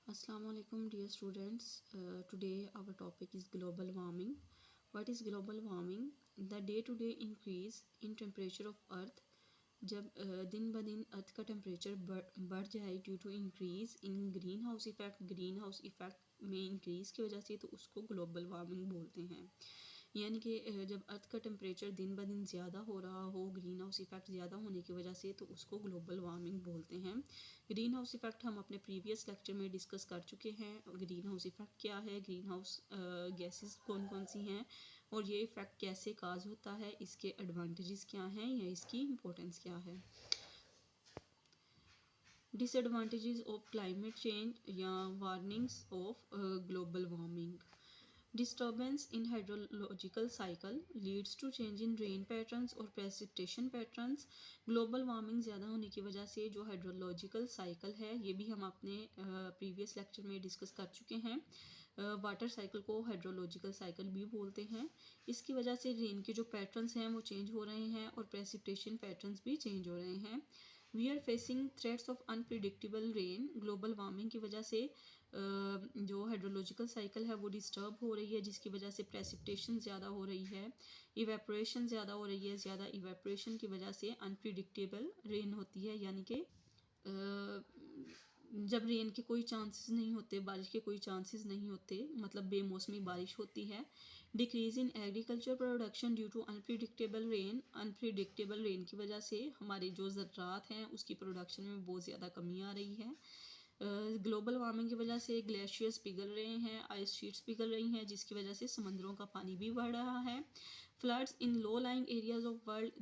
Assalamu alaikum dear students. Today our topic is global warming. What is global warming? The day to day increase in temperature of earth. जब दिन ब दिन अर्थ का temperature बढ़ जाए due to increase in greenhouse effect में increase की वजह से, तो उसको ग्लोबल वार्मिंग बोलते हैं। यानी कि जब अर्थ का टेम्परेचर दिन ब दिन ज़्यादा हो रहा हो ग्रीन हाउस इफेक्ट ज़्यादा होने की वजह से, तो उसको ग्लोबल वार्मिंग बोलते हैं। ग्रीन हाउस इफेक्ट हम अपने प्रीवियस लेक्चर में डिस्कस कर चुके हैं। ग्रीन हाउस इफेक्ट क्या है, ग्रीन हाउस गैसेस कौन कौन सी हैं और ये इफ़ेक्ट कैसे काज होता है, इसके एडवांटेजेस क्या हैं या इसकी इम्पोर्टेंस क्या है। डिसएडवांटेजेस ऑफ क्लाइमेट चेंज या warnings of global warming. Disturbance in hydrological cycle leads to change in rain patterns और precipitation patterns। ग्लोबल वार्मिंग ज़्यादा होने की वजह से जो हाइड्रोलॉजिकल साइकिल है, ये भी हम अपने प्रीवियस लेक्चर में डिस्कस कर चुके हैं। वाटर साइकिल को हाइड्रोलॉजिकल साइकिल भी बोलते हैं। इसकी वजह से रेन के जो पैटर्न्स हैं वो चेंज हो रहे हैं और प्रेसिपिटेशन पैटर्न्स भी चेंज हो रहे हैं। We are facing threats of unpredictable rain. Global warming की वजह से जो हाइड्रोलॉजिकल साइकिल है वो डिस्टर्ब हो रही है, जिसकी वजह से प्रेसिपिटेशन ज़्यादा हो रही है, इवेपोरेशन ज़्यादा हो रही है। ज़्यादा इवेपोरेशन की वजह से अनप्रिडिक्टेबल रेन होती है, यानी कि जब रेन के कोई चांसेस नहीं होते, बारिश के कोई चांसेस नहीं होते, मतलब बेमौसमी बारिश होती है। Decrease in agriculture production due to unpredictable rain की वजह से हमारे जो ज़रात हैं उसकी प्रोडक्शन में बहुत ज़्यादा कमी आ रही है। ग्लोबल वार्मिंग की वजह से ग्लेशियर्स पिघल रहे हैं, आइस शीट्स पिघल रही हैं, जिसकी वजह से समंदरों का पानी भी बढ़ रहा है। Floods in low lying areas of world.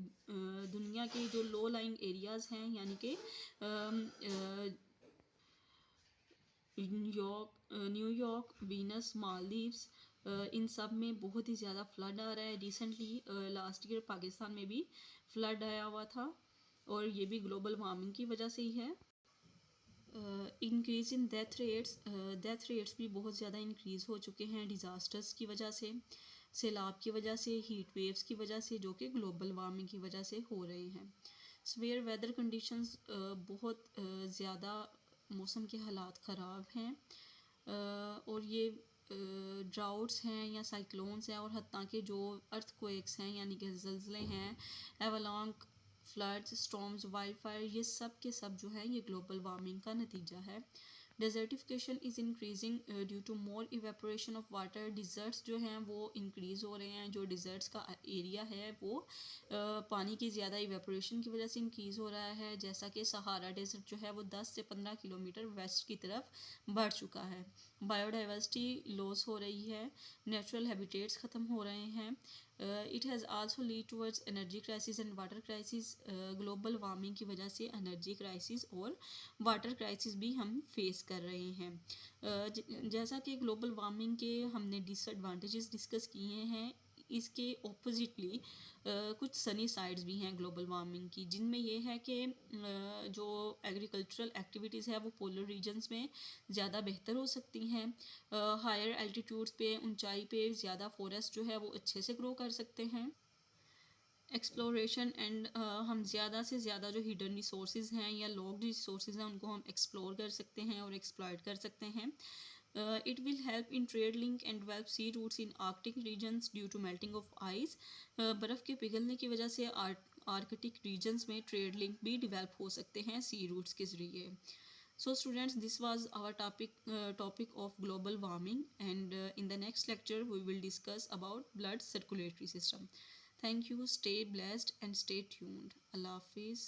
दुनिया के जो लो लाइंग एरियाज़ हैं, यानी कि न्यूयॉर्क, वीनस, मालदीव्स, इन सब में बहुत ही ज़्यादा फ्लड आ रहा है। रिसेंटली लास्ट ईयर पाकिस्तान में भी फ्लड आया हुआ था और ये भी ग्लोबल वार्मिंग की वजह से ही है। इंक्रीज़ इन डेथ रेट्स भी बहुत ज़्यादा इंक्रीज़ हो चुके हैं डिज़ास्टर्स की वजह से, सैलाब की वजह से, हीट वेव्स की वजह से, जो कि ग्लोबल वार्मिंग की वजह से हो रहे हैं। सवेयर वेदर कंडीशंस, बहुत ज़्यादा मौसम के हालात ख़राब हैं और ये ड्राउट्स हैं या साइक्लोन्स हैं और हत्ता के जो अर्थक्वेक्स हैं, यानी कि ज़लज़ले हैं, एवलांक, फ्लड्स, स्टॉर्म्स, वाइल्ड फायर, ये सब के सब जो है ये ग्लोबल वार्मिंग का नतीजा है। Desertification is increasing due to more evaporation of water. Deserts जो हैं वो इंक्रीज़ हो रहे हैं। जो डिज़र्ट्स का एरिया है वो पानी की ज़्यादा इवेपोरेशन की वजह से इंक्रीज़ हो रहा है। जैसा कि सहारा डेजर्ट जो है वो 10 से 15 किलोमीटर वेस्ट की तरफ बढ़ चुका है। बायोडाइवर्सिटी लॉस हो रही है, नेचुरल हैबिटेट्स ख़त्म हो रहे हैं। It has also lead towards energy crisis and water crisis. Global warming की वजह से एनर्जी क्राइसिस और वाटर क्राइसिस भी हम फेस कर रहे हैं। जैसा कि ग्लोबल वार्मिंग के हमने डिसएडवांटेजेस डिस्कस किए हैं, इसके ऑपोजिटली कुछ सनी साइड्स भी हैं ग्लोबल वार्मिंग की, जिनमें ये है कि जो एग्रीकल्चरल एक्टिविटीज़ है वो पोलर रीजन्स में ज़्यादा बेहतर हो सकती हैं। हायर एल्टीट्यूड्स पे, ऊंचाई पे ज़्यादा फॉरेस्ट जो है वो अच्छे से ग्रो कर सकते हैं। एक्सप्लोरेशन एंड हम ज़्यादा से ज़्यादा जो हिडन रिसोर्सेज हैं या लॉक्ड रिसोर्सेज हैं उनको हम एक्सप्लोर कर सकते हैं और एक्सप्लॉयट कर सकते हैं। It will help in trade link and develop sea routes in Arctic regions due to melting of ice. बर्फ़ के पिघलने की वजह से आर्कटिक रीजन्स में ट्रेड लिंक भी डेवलप हो सकते हैं सी रूट्स के ज़रिए। So students, this was our topic of global warming, and in the next lecture we will discuss about blood circulatory system. Thank you. Stay blessed and stay tuned. Allah Hafiz.